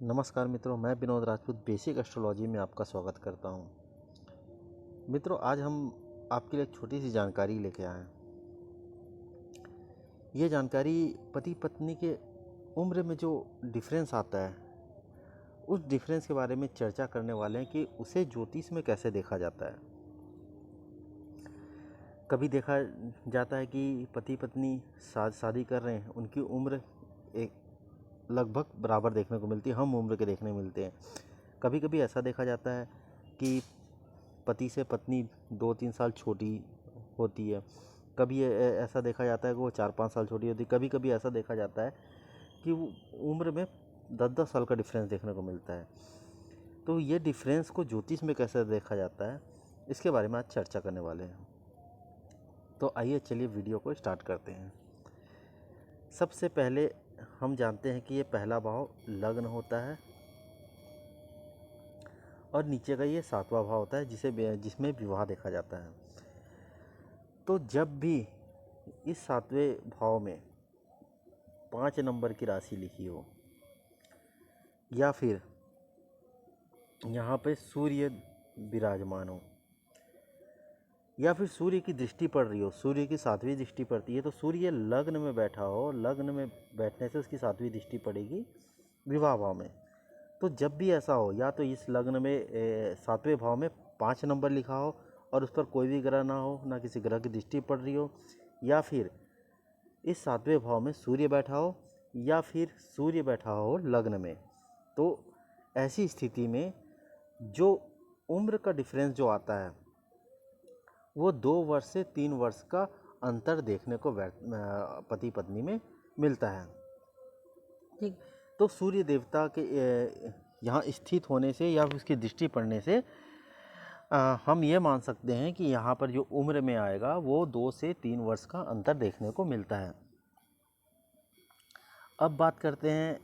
नमस्कार मित्रों, मैं विनोद राजपूत बेसिक एस्ट्रोलॉजी में आपका स्वागत करता हूं। मित्रों, आज हम आपके लिए एक छोटी सी जानकारी लेके आए हैं। ये जानकारी पति पत्नी के उम्र में जो डिफरेंस आता है उस डिफरेंस के बारे में चर्चा करने वाले हैं कि उसे ज्योतिष में कैसे देखा जाता है। कभी देखा जाता है कि पति पत्नी शादी कर रहे हैं, उनकी उम्र एक लगभग बराबर देखने को मिलती है, हम उम्र के देखने मिलते हैं। कभी कभी ऐसा देखा जाता है कि पति से पत्नी 2-3 साल छोटी होती है। कभी ऐसा देखा जाता है कि वो 4-5 साल छोटी होती है। कभी कभी ऐसा देखा जाता है कि वो उम्र में 10-10 साल का डिफरेंस देखने को मिलता है। तो ये डिफरेंस को ज्योतिष में कैसे देखा जाता है, इसके बारे में आज चर्चा करने वाले हैं। तो आइए चलिए वीडियो को स्टार्ट करते हैं। सबसे पहले हम जानते हैं कि ये पहला भाव लग्न होता है और नीचे का ये 7वां भाव होता है जिसमें विवाह देखा जाता है। तो जब भी इस 7वें भाव में 5 नंबर की राशि लिखी हो या फिर यहाँ पे सूर्य विराजमान हो या फिर सूर्य की दृष्टि पड़ रही हो, सूर्य की 7वीं दृष्टि पड़ती है, तो सूर्य लग्न में बैठा हो, लग्न में बैठने से उसकी 7वीं दृष्टि पड़ेगी विवाह भाव में। तो जब भी ऐसा हो, या तो इस लग्न में 7वें भाव में 5 नंबर लिखा हो और उस पर कोई भी ग्रह ना हो, ना किसी ग्रह की दृष्टि पड़ रही हो, या फिर इस 7वें भाव में सूर्य बैठा हो या फिर सूर्य बैठा हो लग्न में, तो ऐसी स्थिति में जो उम्र का डिफरेंस जो आता है वो 2 वर्ष से 3 वर्ष का अंतर देखने को पति पत्नी में मिलता है। ठीक, तो सूर्य देवता के यहाँ स्थित होने से या उसकी दृष्टि पड़ने से हम ये मान सकते हैं कि यहाँ पर जो उम्र में आएगा वो 2 से 3 वर्ष का अंतर देखने को मिलता है। अब बात करते हैं,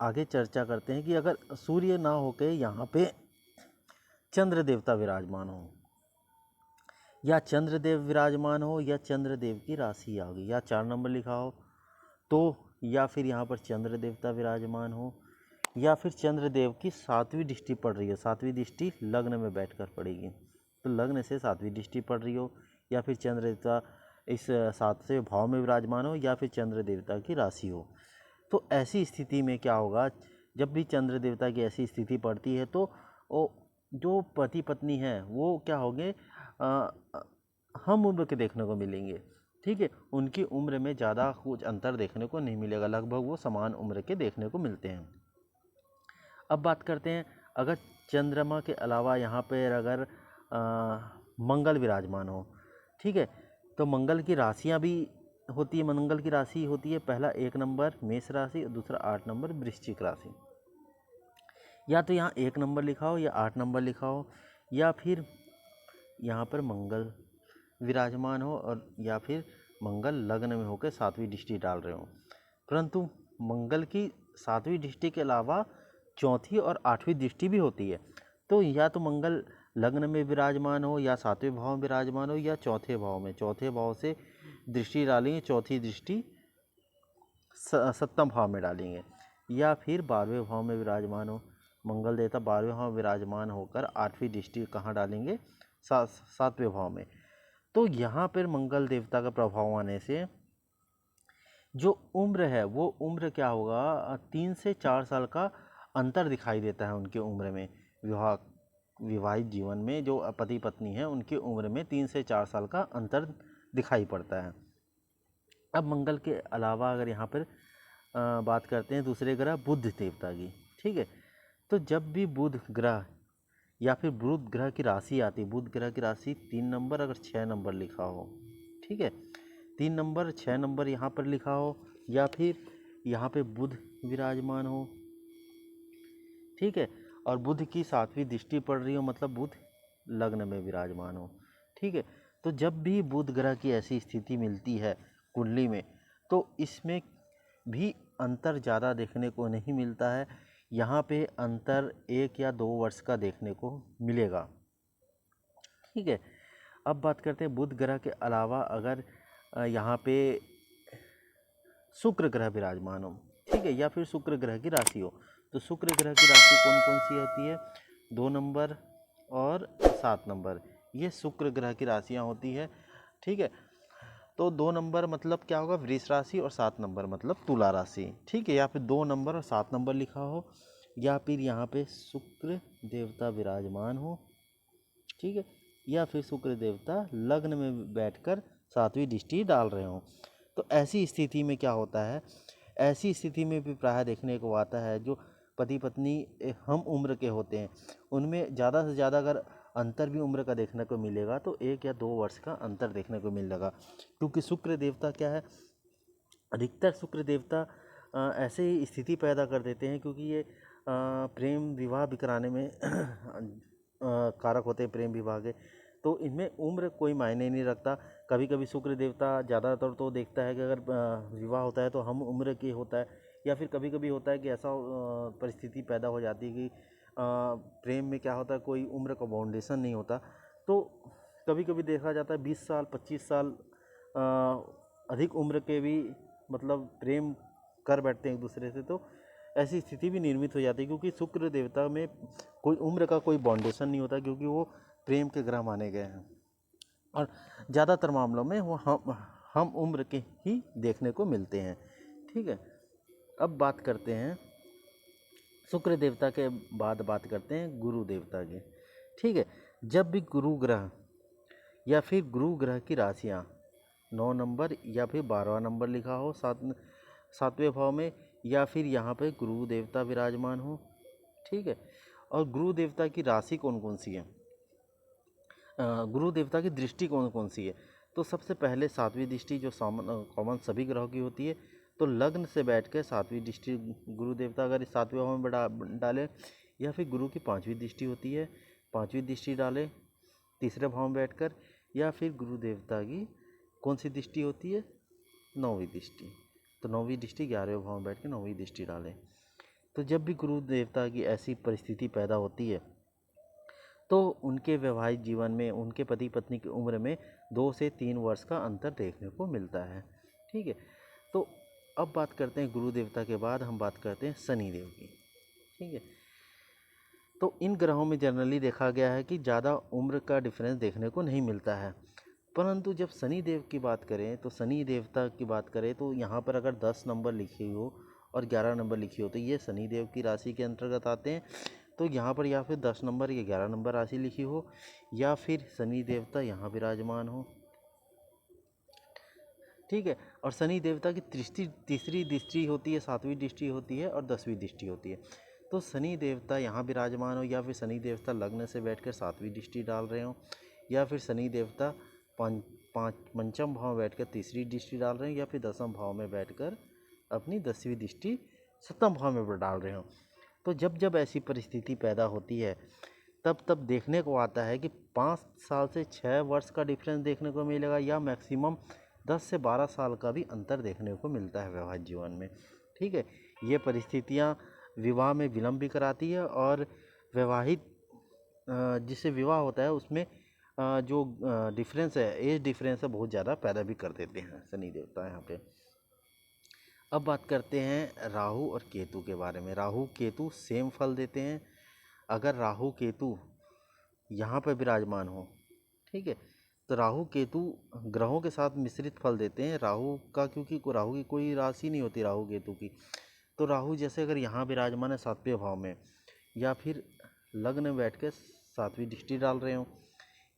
आगे चर्चा करते हैं कि अगर सूर्य ना होके यहाँ पे चंद्र देवता विराजमान हो, या चंद्रदेव विराजमान हो, या चंद्रदेव की राशि आ गई या 4 नंबर लिखा हो तो, या फिर यहाँ पर चंद्र देवता विराजमान हो, या फिर चंद्रदेव की 7वीं दृष्टि पड़ रही हो, 7वीं दृष्टि लग्न में बैठकर पड़ेगी, तो लग्न से 7वीं दृष्टि पड़ रही हो, या फिर चंद्र देवता इस 7वें भाव में विराजमान हो, या फिर चंद्र देवता की राशि हो, तो ऐसी स्थिति में क्या होगा, जब भी चंद्र देवता की ऐसी स्थिति पड़ती है तो जो पति पत्नी हैं वो क्या होंगे, हम उम्र के देखने को मिलेंगे। ठीक है, उनकी उम्र में ज़्यादा कुछ अंतर देखने को नहीं मिलेगा, लगभग वो समान उम्र के देखने को मिलते हैं। अब बात करते हैं, अगर चंद्रमा के अलावा यहाँ पर अगर मंगल विराजमान हो, ठीक है, तो मंगल की राशियाँ भी होती है। मंगल की राशि होती है, पहला 1 नंबर मेष राशि और दूसरा 8 नंबर वृश्चिक राशि। या तो यहाँ 1 नंबर लिखा हो या 8 नंबर लिखा हो, या फिर यहाँ पर मंगल विराजमान हो और या फिर मंगल लग्न में होकर 7वीं दृष्टि डाल रहे हो। परंतु मंगल की 7वीं दृष्टि के अलावा 4थी और 8वीं दृष्टि भी होती है। तो या तो मंगल लग्न में विराजमान हो, या 7वें भाव में विराजमान हो, या 4थे भाव में, 4थे भाव से दृष्टि डालेंगे, 4थी दृष्टि 7वें भाव में डालेंगे, या फिर 12वें भाव में विराजमान हो, मंगल देवता 12वें भाव में विराजमान होकर 8वीं दृष्टि कहाँ डालेंगे, 7वें भाव में। तो यहाँ पर मंगल देवता का प्रभाव आने से जो उम्र है वो उम्र क्या होगा, 3 से 4 साल का अंतर दिखाई देता है उनकी उम्र में। विवाहित जीवन में जो पति पत्नी है उनकी उम्र में 3 से 4 साल का अंतर दिखाई पड़ता है। अब मंगल के अलावा अगर यहाँ पर बात करते हैं दूसरे ग्रह बुध देवता की, ठीक है, तो जब भी बुध ग्रह या फिर बुध ग्रह की राशि आती है, बुध ग्रह की राशि 3 नंबर अगर 6 नंबर लिखा हो, ठीक है, 3 नंबर 6 नंबर यहाँ पर लिखा हो, या फिर यहाँ पे बुध विराजमान हो, ठीक है, और बुध की 7वीं दृष्टि पड़ रही हो, मतलब बुध लग्न में विराजमान हो, ठीक है, तो जब भी बुध ग्रह की ऐसी स्थिति मिलती है कुंडली में, तो इसमें भी अंतर ज़्यादा देखने को नहीं मिलता है। यहाँ पे अंतर 1 या 2 वर्ष का देखने को मिलेगा। ठीक है, अब बात करते हैं बुध ग्रह के अलावा अगर यहाँ पे शुक्र ग्रह विराजमान हो, ठीक है, या फिर शुक्र ग्रह की राशि हो। तो शुक्र ग्रह की राशि कौन कौन सी होती है? 2 नंबर और 7 नंबर, ये शुक्र ग्रह की राशियाँ होती है। ठीक है, तो 2 नंबर मतलब क्या होगा? वृष राशि, और 7 नंबर मतलब तुला राशि। ठीक है, या फिर 2 नंबर और 7 नंबर लिखा हो, या फिर यहाँ पे शुक्र देवता विराजमान हो। ठीक है, या फिर शुक्र देवता लग्न में बैठकर 7वीं दृष्टि डाल रहे हों। तो ऐसी स्थिति में क्या होता है? ऐसी स्थिति में भी प्रायः देखने को आता है जो पति पत्नी हम उम्र के होते हैं, उनमें ज़्यादा से ज़्यादा अगर अंतर भी उम्र का देखने को मिलेगा तो 1 या 2 वर्ष का अंतर देखने को मिलेगा। क्योंकि शुक्र देवता क्या है, अधिकतर शुक्र देवता ऐसे ही स्थिति पैदा कर देते हैं, क्योंकि ये प्रेम विवाह भी कराने में कारक होते हैं, प्रेम विवाह के। तो इनमें उम्र कोई मायने नहीं रखता। कभी कभी शुक्र देवता ज़्यादातर तो देखता है कि अगर विवाह होता है तो हम उम्र के होता है, या फिर कभी कभी होता है कि ऐसा परिस्थिति पैदा हो जाती है कि प्रेम में क्या होता है, कोई उम्र का बाउंडेशन नहीं होता। तो कभी कभी देखा जाता है 20 साल 25 साल अधिक उम्र के भी मतलब प्रेम कर बैठते हैं एक दूसरे से। तो ऐसी स्थिति भी निर्मित हो जाती है, क्योंकि शुक्र देवता में कोई उम्र का कोई बाउंडेशन नहीं होता, क्योंकि वो प्रेम के ग्रह माने गए हैं। और ज़्यादातर मामलों में वो हम उम्र के ही देखने को मिलते हैं। ठीक है, अब बात करते हैं शुक्र देवता के बाद बात करते हैं गुरु देवता की। ठीक है, जब भी गुरु ग्रह या फिर गुरु ग्रह की राशियाँ 9 नंबर या फिर 12वां नंबर लिखा हो 7वें भाव में, या फिर यहाँ पे गुरु देवता विराजमान हो। ठीक है, और गुरु देवता की राशि कौन कौन सी है, गुरु देवता की दृष्टि कौन कौन सी है? तो सबसे पहले 7वीं दृष्टि जो कॉमन सभी ग्रहों की होती है, तो लग्न से बैठ के 7वीं दृष्टि गुरु देवता अगर 7वें भाव में डाले, या फिर गुरु की 5वीं दृष्टि होती है, 5वीं दृष्टि डाले तीसरे भाव में बैठकर, या फिर गुरु देवता की कौन सी दृष्टि होती है? 9वीं दृष्टि। तो 9वीं दृष्टि 11वें भाव में बैठ के 9वीं दृष्टि डालें। तो जब भी गुरु देवता की ऐसी परिस्थिति पैदा होती है तो उनके वैवाहिक जीवन में, उनके पति पत्नी की उम्र में 2 से 3 वर्ष का अंतर देखने को मिलता है। ठीक है, तो अब बात करते हैं गुरु देवता के बाद हम बात करते हैं शनि देव की। ठीक है, तो इन ग्रहों में जनरली देखा गया है कि ज़्यादा उम्र का डिफरेंस देखने को नहीं मिलता है। परंतु जब शनि देव की बात करें, तो शनि देवता की बात करें तो यहाँ पर अगर 10 नंबर लिखी हो और 11 नंबर लिखी हो तो ये शनि देव की राशि के अंतर्गत आते हैं। तो यहाँ पर या फिर 10 नंबर या 11 नंबर राशि लिखी हो, या फिर शनि देवता यहाँ विराजमान हो। ठीक है, और शनि देवता की तीसरी दृष्टि होती है, 7वीं दृष्टि होती है और 10वीं दृष्टि होती है। तो शनि देवता यहाँ विराजमान हो, या फिर शनि देवता लग्न से बैठकर 7वीं दृष्टि डाल रहे हो, या फिर शनि देवता पंचम भाव में बैठकर तीसरी दृष्टि डाल रहे हैं, या फिर 10वें भाव में बैठकर अपनी 10वीं दृष्टि 7वें भाव में डाल रहे हो। तो जब जब ऐसी परिस्थिति पैदा होती है तब देखने को आता है कि 5 साल से 6 वर्ष का डिफरेंस देखने को मिलेगा, या मैक्सिमम 10 से 12 साल का भी अंतर देखने को मिलता है वैवाहिक जीवन में। ठीक है, ये परिस्थितियाँ विवाह में विलम्ब भी कराती है, और वैवाहिक जिससे विवाह होता है उसमें जो डिफरेंस है, एज डिफरेंस है, बहुत ज़्यादा पैदा भी कर देते हैं शनि देवता यहाँ पे। अब बात करते हैं राहु और केतु के बारे में। राहु केतु सेम फल देते हैं। अगर राहु केतु यहाँ पर विराजमान हो, ठीक है, तो राहु केतु ग्रहों के साथ मिश्रित फल देते हैं। राहु का, क्योंकि राहु की कोई राशि नहीं होती राहु केतु की, तो राहु जैसे अगर यहाँ विराजमान है 7वें भाव में, या फिर लग्न में बैठ कर 7वीं दृष्टि डाल रहे हो,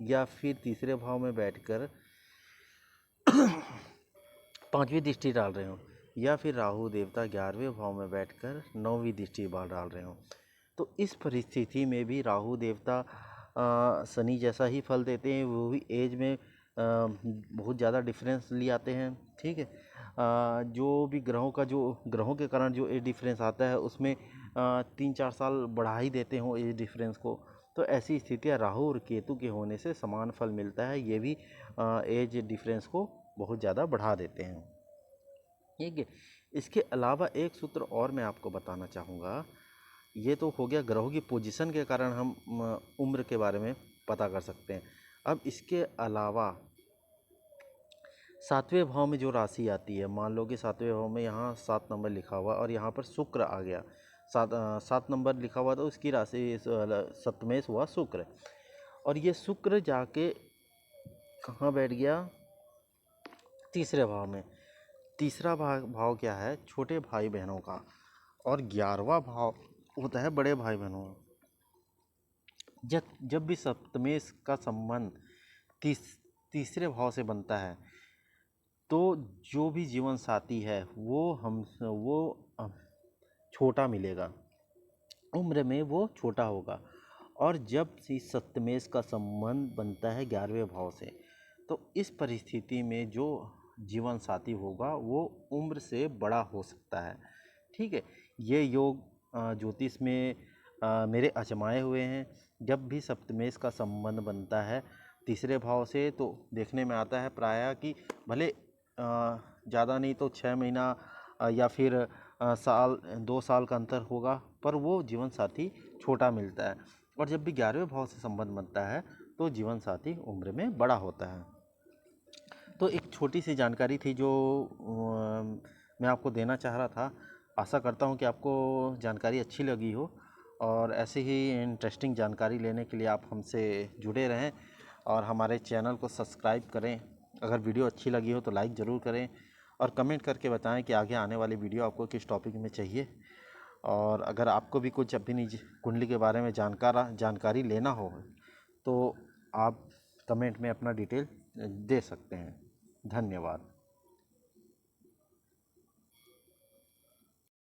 या फिर तीसरे भाव में बैठकर 5वीं दृष्टि डाल रहे हो, या फिर राहु देवता 11वें भाव में बैठकर 9वीं दृष्टि डाल रहे हो, तो इस परिस्थिति में भी राहु देवता शनि जैसा ही फल देते हैं। वो भी एज में बहुत ज़्यादा डिफरेंस ले आते हैं। ठीक है, जो भी ग्रहों के कारण जो एज डिफरेंस आता है उसमें 3-4 साल बढ़ा ही देते हो एज डिफरेंस को। तो ऐसी स्थितियाँ राहु और केतु के होने से समान फल मिलता है, ये भी एज डिफरेंस को बहुत ज़्यादा बढ़ा देते हैं। ठीक है, इसके अलावा एक सूत्र और मैं आपको बताना चाहूँगा। ये तो हो गया ग्रहों की पोजीशन के कारण हम उम्र के बारे में पता कर सकते हैं। अब इसके अलावा सातवें भाव में जो राशि आती है, मान लो कि सातवें भाव में यहाँ 7 नंबर लिखा हुआ और यहाँ पर शुक्र आ गया, 7 नंबर लिखा हुआ तो उसकी राशि सप्तमेश हुआ शुक्र। और ये शुक्र जाके कहाँ बैठ गया, तीसरे भाव में। तीसरा भाव क्या है, छोटे भाई बहनों का। और 11वां भाव होता है बड़े भाई बहनों का। जब भी सप्तमेश का संबंध तीसरे भाव से बनता है तो जो भी जीवन साथी है वो छोटा मिलेगा, उम्र में वो छोटा होगा। और जब से सप्तमेश का संबंध बनता है 11वें भाव से, तो इस परिस्थिति में जो जीवन साथी होगा वो उम्र से बड़ा हो सकता है। ठीक है, ये योग ज्योतिष में मेरे आजमाए हुए हैं। जब भी सप्तमेश का संबंध बनता है तीसरे भाव से तो देखने में आता है प्रायः कि भले ज़्यादा नहीं तो 6 महीना या फिर साल 2 साल का अंतर होगा, पर वो जीवन साथी छोटा मिलता है। और जब भी 11वें भाव से संबंध बनता है तो जीवन साथी उम्र में बड़ा होता है। तो एक छोटी सी जानकारी थी जो मैं आपको देना चाह रहा था। आशा करता हूँ कि आपको जानकारी अच्छी लगी हो, और ऐसे ही इंटरेस्टिंग जानकारी लेने के लिए आप हमसे जुड़े रहें और हमारे चैनल को सब्सक्राइब करें। अगर वीडियो अच्छी लगी हो तो लाइक ज़रूर करें और कमेंट करके बताएं कि आगे आने वाली वीडियो आपको किस टॉपिक में चाहिए। और अगर आपको भी कुछ अपनी कुंडली के बारे में जानकारी लेना हो तो आप कमेंट में अपना डिटेल दे सकते हैं। धन्यवाद।